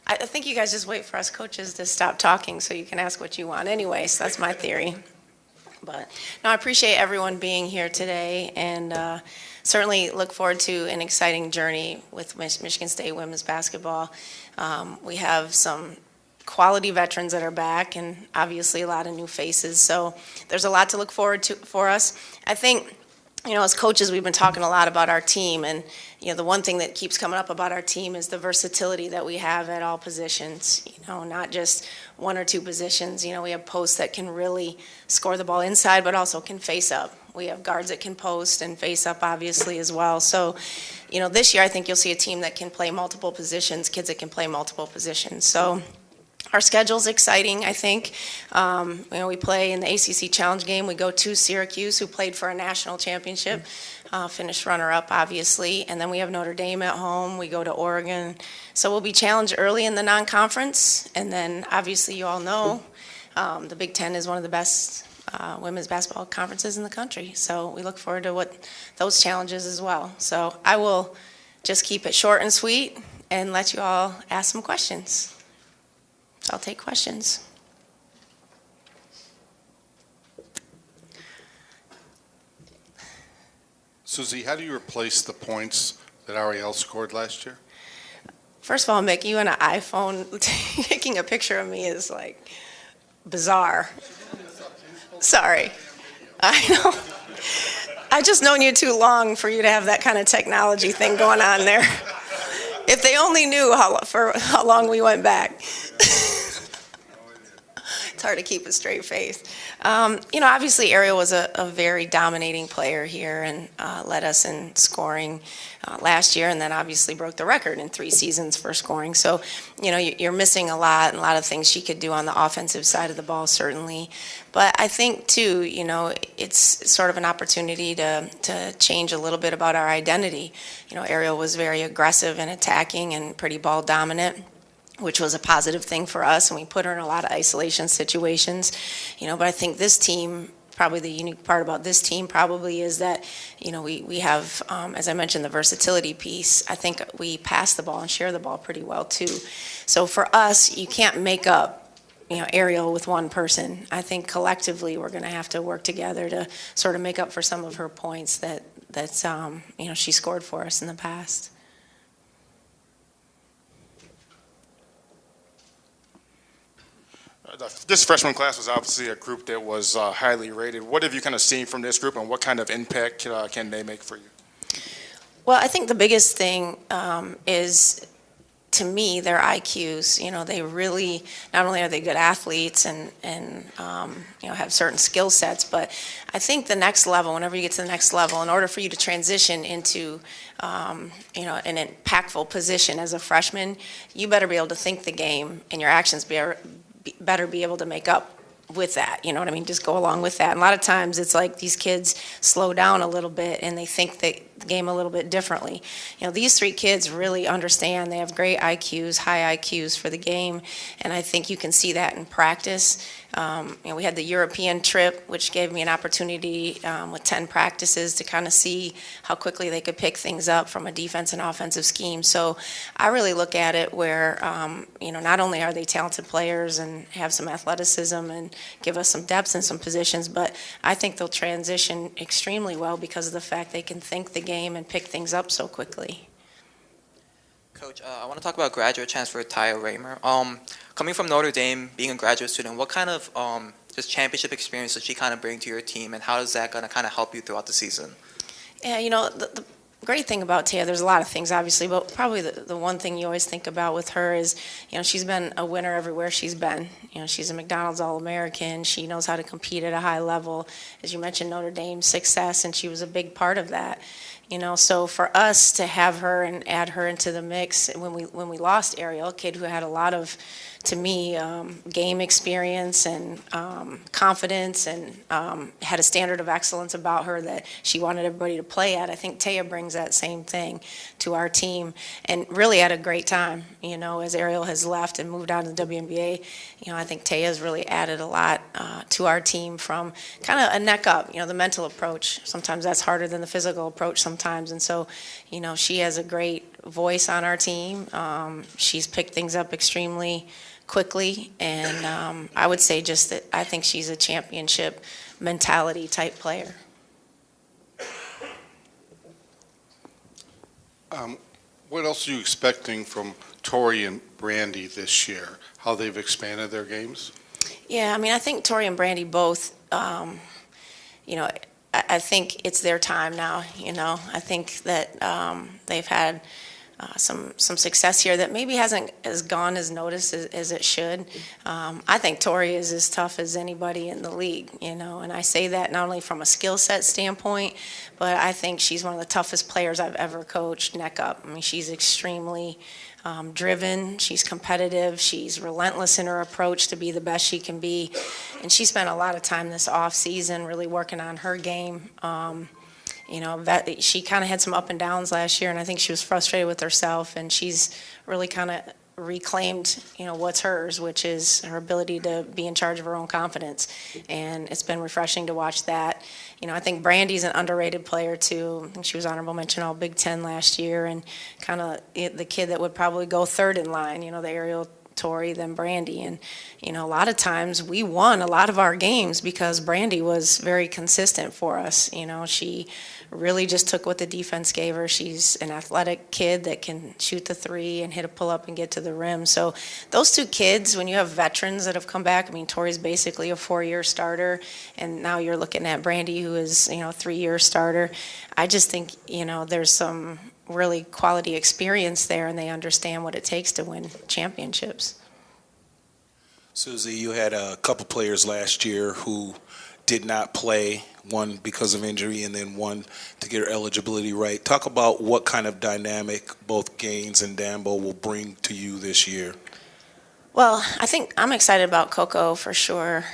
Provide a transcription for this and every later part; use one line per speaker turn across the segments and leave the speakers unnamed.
I think you guys just wait for us coaches to stop talking so you can ask what you want anyway, so that's my theory. But no, I appreciate everyone being here today, and certainly look forward to an exciting journey with Michigan State women's basketball. We have some quality veterans that are back, and obviously a lot of new faces, so there's a lot to look forward to for us. I think, as coaches, we've been talking a lot about our team, and the one thing that keeps coming up about our team is the versatility that we have at all positions. Not just one or two positions. We have posts that can really score the ball inside, but also can face up. We have guards that can post and face up, obviously, as well. So, this year I think you'll see a team that can play multiple positions, kids that can play multiple positions. So our schedule's exciting, I think. We play in the ACC Challenge game. We go to Syracuse, who played for a national championship, finished runner-up, obviously. And then we have Notre Dame at home. We go to Oregon. So we'll be challenged early in the non-conference. And then, obviously, you all know the Big Ten is one of the best women's basketball conferences in the country. So we look forward to those challenges as well. So I will just keep it short and sweet and let you all ask some questions. So I'll take questions.
Suzy, how do you replace the points that Ariel scored last year?
First of all, Mick, you and an iPhone taking a picture of me is like bizarre. Sorry. I know. I've just known you too long for you to have that kind of technology thing going on there. If they only knew for how long we went back. It's hard to keep a straight face. Obviously Ariel was a very dominating player here and led us in scoring last year, and then obviously broke the record in 3 seasons for scoring. So, you're missing a lot, and a lot of things she could do on the offensive side of the ball, certainly. But I think, too, it's sort of an opportunity to change a little bit about our identity. Ariel was very aggressive and attacking and pretty ball dominant, which was a positive thing for us, and we put her in a lot of isolation situations. But I think this team, probably the unique part about this team probably is that, we have, as I mentioned, the versatility piece. I think we pass the ball and share the ball pretty well, too. So for us, you can't make up Ariel with one person. I think collectively we're going to have to work together to sort of make up for some of her points that she scored for us in the past.
This freshman class was obviously a group that was highly rated. What have you kind of seen from this group, and what kind of impact can they make for you?
Well, I think the biggest thing is, to me, their IQs. They really, not only are they good athletes and have certain skill sets, but I think the next level, whenever you get to the next level, in order for you to transition into an impactful position as a freshman, you better be able to think the game, and your actions better be able to make up with that, you know what I mean? Just go along with that. And a lot of times it's like these kids slow down a little bit and they think the game a little bit differently. These 3 kids really understand. They have great IQs, high IQs for the game, and I think you can see that in practice. We had the European trip, which gave me an opportunity with 10 practices to kind of see how quickly they could pick things up from a defense and offensive scheme. So I really look at it where, not only are they talented players and have some athleticism and give us some depth in some positions, but I think they'll transition extremely well because of the fact they can think the game and pick things up so quickly.
Coach, I want to talk about graduate transfer Taya Raymer. Coming from Notre Dame, being a graduate student, what kind of just championship experience does she kind of bring to your team, and how is that going to kind of help you throughout the season?
Yeah, the great thing about Taya, there's a lot of things, obviously, but probably the one thing you always think about with her is, she's been a winner everywhere she's been. She's a McDonald's All-American. She knows how to compete at a high level. As you mentioned, Notre Dame's success, and she was a big part of that. So for us to have her and add her into the mix, when we lost Ariel, a kid who had a lot of, to me, game experience and confidence and had a standard of excellence about her that she wanted everybody to play at, I think Taya brings that same thing to our team, and really at a great time. As Ariel has left and moved on to the WNBA, I think Taya's really added a lot to our team from kind of a neck up, the mental approach. Sometimes that's harder than the physical approach sometimes. sometimes. And so, she has a great voice on our team. She's picked things up extremely quickly, and I would say just that I think she's a championship mentality type player.
What else are you expecting from Tori and Brandy this year? How they've expanded their games?
Yeah, I mean, I think Tori and Brandy both, I think it's their time now, I think that they've had some success here that maybe hasn't as gone as noticed as it should. I think Tori is as tough as anybody in the league, and I say that not only from a skill set standpoint, but I think she's one of the toughest players I've ever coached neck up. I mean, she's extremely driven, she's competitive, she's relentless in her approach to be the best she can be, and she spent a lot of time this off season really working on her game. That she kind of had some up and downs last year, and I think she was frustrated with herself, and she's really kind of reclaimed, what's hers, which is her ability to be in charge of her own confidence. And it's been refreshing to watch that. I think Brandy's an underrated player too. I think she was honorable mention all Big Ten last year, and kind of the kid that would probably go third in line, the aerial Tori, then Brandy. And, a lot of times we won a lot of our games because Brandy was very consistent for us. She really just took what the defense gave her. She's an athletic kid that can shoot the three and hit a pull-up and get to the rim. So those two kids, when you have veterans that have come back, I mean, Tori's basically a 4-year starter, and now you're looking at Brandy, who is, a 3-year starter. I just think, there's some really quality experience there, and they understand what it takes to win championships.
Suzy, you had a couple players last year who did not play, one because of injury and then one to get her eligibility right. Talk about what kind of dynamic both Gaines and Dambo will bring to you this year.
Well, I think I'm excited about Coco for sure.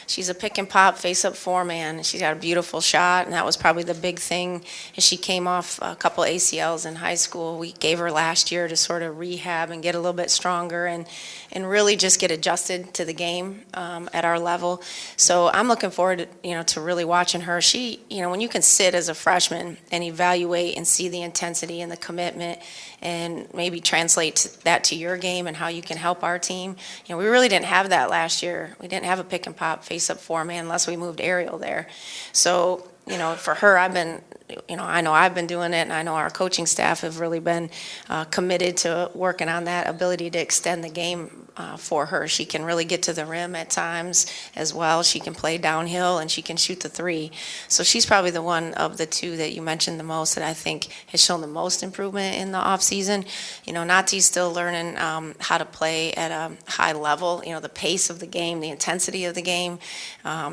She's a pick and pop face-up four-man. She's got a beautiful shot, and that was probably the big thing. As she came off a couple ACLs in high school, we gave her last year to sort of rehab and get a little bit stronger and really just get adjusted to the game at our level. So I'm looking forward to really watching her. She, when you can sit as a freshman and evaluate and see the intensity and the commitment and maybe translate that to your game and how you can help our team. We really didn't have that last year. We didn't have a pick and pop face-up four-man unless we moved aerial there. So, for her, I know I've been doing it, and I know our coaching staff have really been committed to working on that ability to extend the game for her. She can really get to the rim at times as well. She can play downhill, and she can shoot the three. So she's probably the one of the two that you mentioned the most that I think has shown the most improvement in the offseason. Nati's still learning how to play at a high level, the pace of the game, the intensity of the game.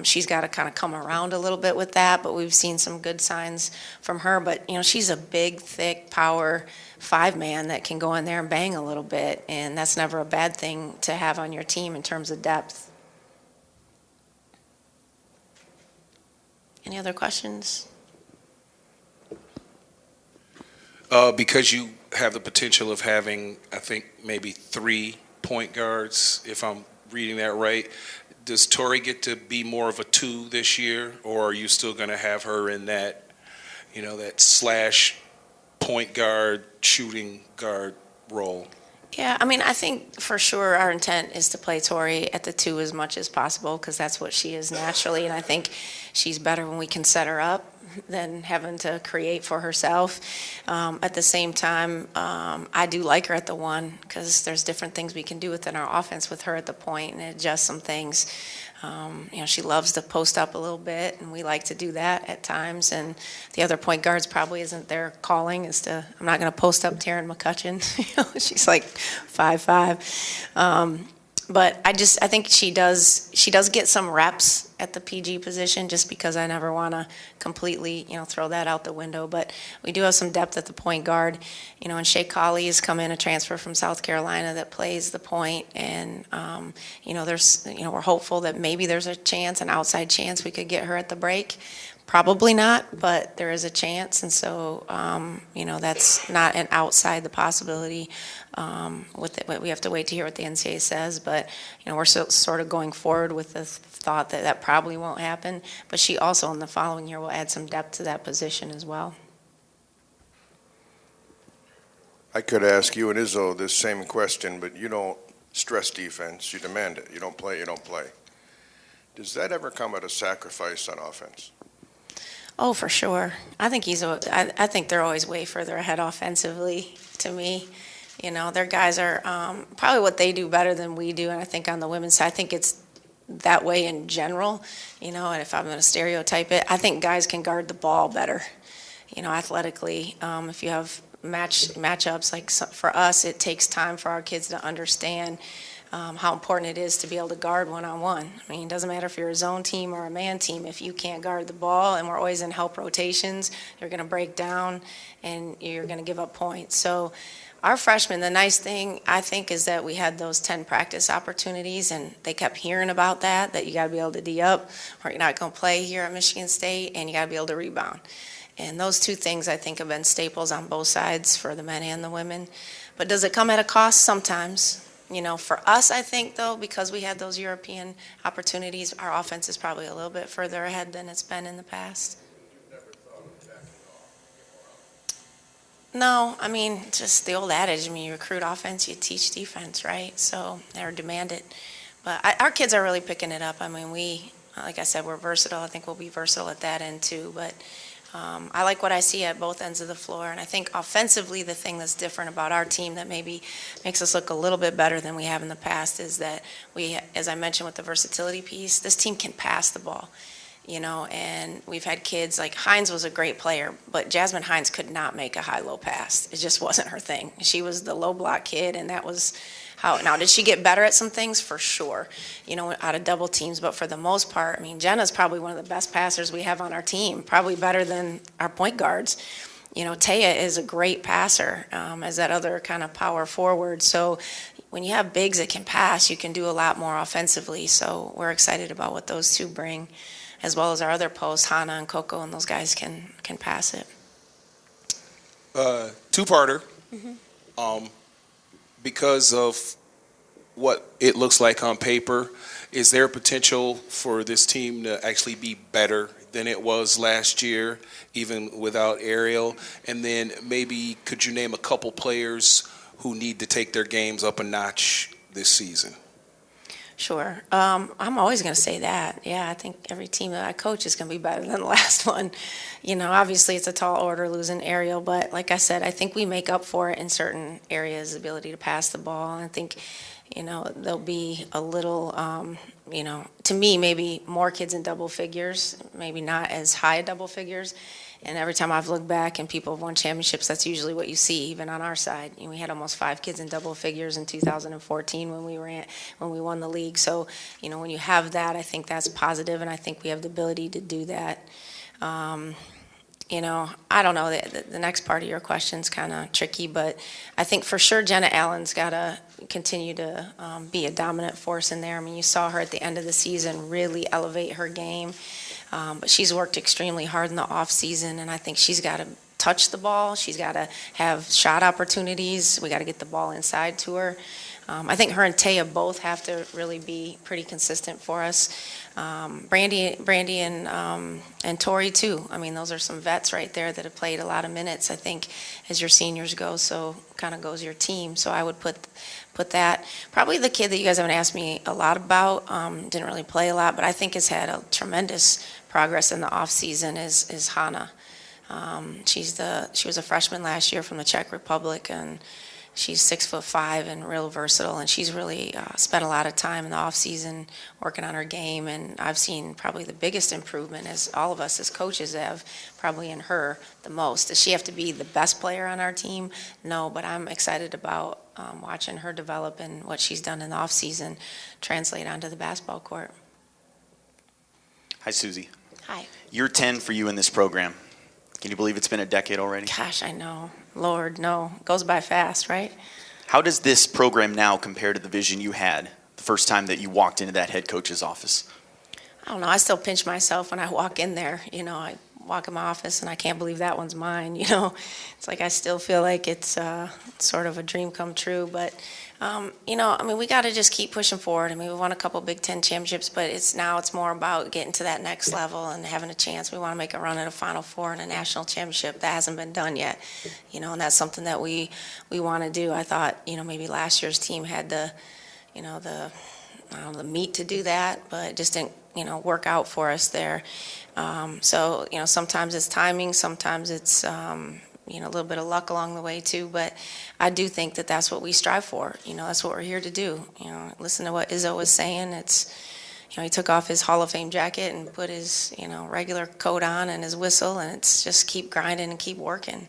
She's got to kind of come around a little bit with that, but we've seen some good signs from her. But, she's a big, thick, power five-man that can go in there and bang a little bit, and that's never a bad thing to have on your team in terms of depth. Any other questions?
Because you have the potential of having, I think, maybe 3 point guards, if I'm reading that right, does Tori get to be more of a 2 this year, or are you still going to have her in that, that slash point guard, shooting guard role?
Yeah, I think for sure our intent is to play Tori at the 2 as much as possible because that's what she is naturally, and I think she's better when we can set her up than having to create for herself. At the same time, I do like her at the 1 because there's different things we can do within our offense with her at the point and adjust some things. She loves to post up a little bit, and we like to do that at times. And the other point guards probably isn't their calling. I'm not going to post up Taryn McCutcheon. She's like 5'5". But I think she does get some reps at the PG position just because I never want to completely, throw that out the window. But we do have some depth at the point guard, and Shea Colley has come in, a transfer from South Carolina that plays the point. And, we're hopeful that maybe there's an outside chance we could get her at the break. Probably not, but there is a chance, and so, that's not an outside the possibility. We have to wait to hear what the NCAA says, but, we're sort of going forward with the thought that that probably won't happen. But she also, in the following year, will add some depth to that position as well.
I could ask you and Izzo this same question, but you don't stress defense. You demand it. You don't play, you don't play. Does that ever come at a sacrifice on offense?
Oh, for sure. I think I think they're always way further ahead offensively to me. Their guys are probably what they do better than we do, and I think on the women's side, I think it's that way in general. And if I'm going to stereotype it, I think guys can guard the ball better, athletically. If you have matchups, like for us, it takes time for our kids to understand how important it is to be able to guard one-on-one. I mean, it doesn't matter if you're a zone team or a man team. If you can't guard the ball, and we're always in help rotations, you're going to break down and you're going to give up points. So our freshmen, the nice thing, I think, is that we had those 10 practice opportunities, and they kept hearing about that you got to be able to D up, or you're not going to play here at Michigan State, and you got to be able to rebound. And those two things, I think, have been staples on both sides for the men and the women. But does it come at a cost? Sometimes. For us, I think, though, because we had those European opportunities, our offense is probably a little bit further ahead than it's been in the past. No, I mean, just the old adage, you recruit offense, you teach defense, right? So they're demanded. But our kids are really picking it up. I mean, like I said, we're versatile. I think we'll be versatile at that end, too. But I like what I see at both ends of the floor. And I think offensively, the thing that's different about our team that maybe makes us look a little bit better than we have in the past is that we, as I mentioned with the versatility piece, this team can pass the ball. And we've had kids like Hines was a great player, but Jasmine Hines could not make a high-low pass. It just wasn't her thing. She was the low block kid, and that was how. Now, did she get better at some things? For sure, out of double teams. But for the most part, I mean, Jenna's probably one of the best passers we have on our team, probably better than our point guards. Taya is a great passer as that other kind of power forward. So when you have bigs that can pass, you can do a lot more offensively. So we're excited about what those two bring, as well as our other posts, Hana and Coco, and those guys can pass it.
Two-parter.
Mm-hmm.
Because of what it looks like on paper, is there potential for this team to actually be better than it was last year, even without Ariel? And then maybe could you name a couple players who need to take their games up a notch this season?
Sure. I'm always going to say that. Yeah, I think every team that I coach is going to be better than the last one. Obviously it's a tall order losing Ariel, but like I said, I think we make up for it in certain areas, the ability to pass the ball. And I think, there'll be a little, to me, maybe more kids in double figures, maybe not as high double figures. And every time I've looked back and people have won championships, that's usually what you see, even on our side. We had almost 5 kids in double figures in 2014 when we won the league. So, when you have that, I think that's positive, and I think we have the ability to do that. I don't know. The next part of your question is kind of tricky, but I think for sure Jenna Allen's got to continue to be a dominant force in there. I mean, you saw her at the end of the season really elevate her game. But she's worked extremely hard in the off season, and I think she's got to touch the ball. She's got to have shot opportunities. We got to get the ball inside to her. I think her and Taya both have to really be pretty consistent for us. Brandy and Tori too. I mean, those are some vets right there that have played a lot of minutes, I think, as your seniors go. So kind of goes your team. So I would put that. Probably the kid that you guys haven't asked me a lot about, didn't really play a lot, but I think has had a tremendous progress in the off season is Hana. She was a freshman last year from the Czech Republic, and she's 6'5" and real versatile, and she's really spent a lot of time in the off season working on her game. And I've seen probably the biggest improvement, as all of us as coaches have, probably in her the most. Does she have to be the best player on our team? No, but I'm excited about watching her develop and what she's done in the off season translate onto the basketball court.
Hi, Suzy.
Hi.
Year 10 for you in this program. Can you believe it's been a decade already?
Gosh, I know. Lord, no. It goes by fast, right?
How does this program now compare to the vision you had the first time that you walked into that head coach's office?
I don't know, I still pinch myself when I walk in there, I walk in my office and I can't believe that one's mine, It's like I still feel like it's sort of a dream come true, but, we got to just keep pushing forward. We won a couple Big Ten championships, but it's more about getting to that next level and having a chance. We want to make a run at a Final Four and a national championship. That hasn't been done yet, and that's something that we want to do. I thought, maybe last year's team had the meat to do that, but it just didn't, work out for us there. So, sometimes it's timing, sometimes it's, a little bit of luck along the way too, but I do think that that's what we strive for. That's what we're here to do. Listen to what Izzo was saying. It's, he took off his Hall of Fame jacket and put his, regular coat on and his whistle, and it's just keep grinding and keep working.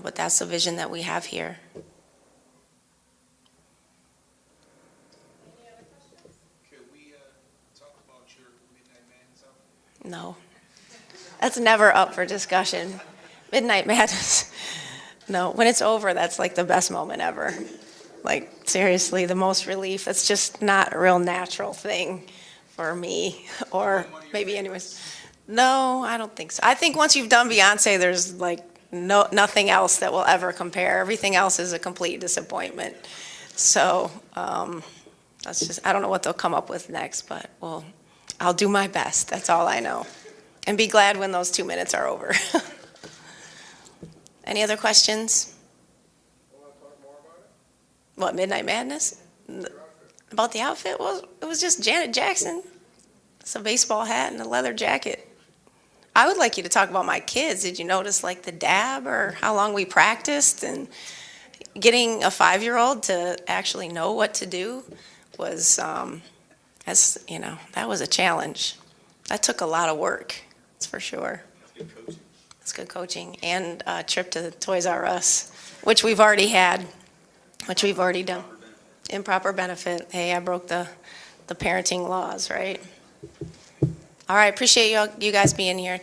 But that's the vision that we have here. No. That's never up for discussion. Midnight Madness. No, when it's over, that's like the best moment ever. Like, seriously, the most relief. It's just not a real natural thing for me, or maybe anyways. No, I don't think so. I think once you've done Beyonce, there's like nothing else that will ever compare. Everything else is a complete disappointment. So, that's just, I don't know what they'll come up with next, but I'll do my best. That's all I know. And be glad when those 2 minutes are over. Any other questions? What, Midnight Madness? About the outfit? Well, it was just Janet Jackson. It's a baseball hat and a leather jacket. I would like you to talk about my kids. Did you notice like the dab or how long we practiced? And getting a 5-year-old to actually know what to do was, that was a challenge. That took a lot of work, that's for sure. It's good coaching. And a trip to Toys R Us, which we've already had, which we've already done. Improper benefit. Hey, I broke the parenting laws, right? All right, appreciate you guys being here.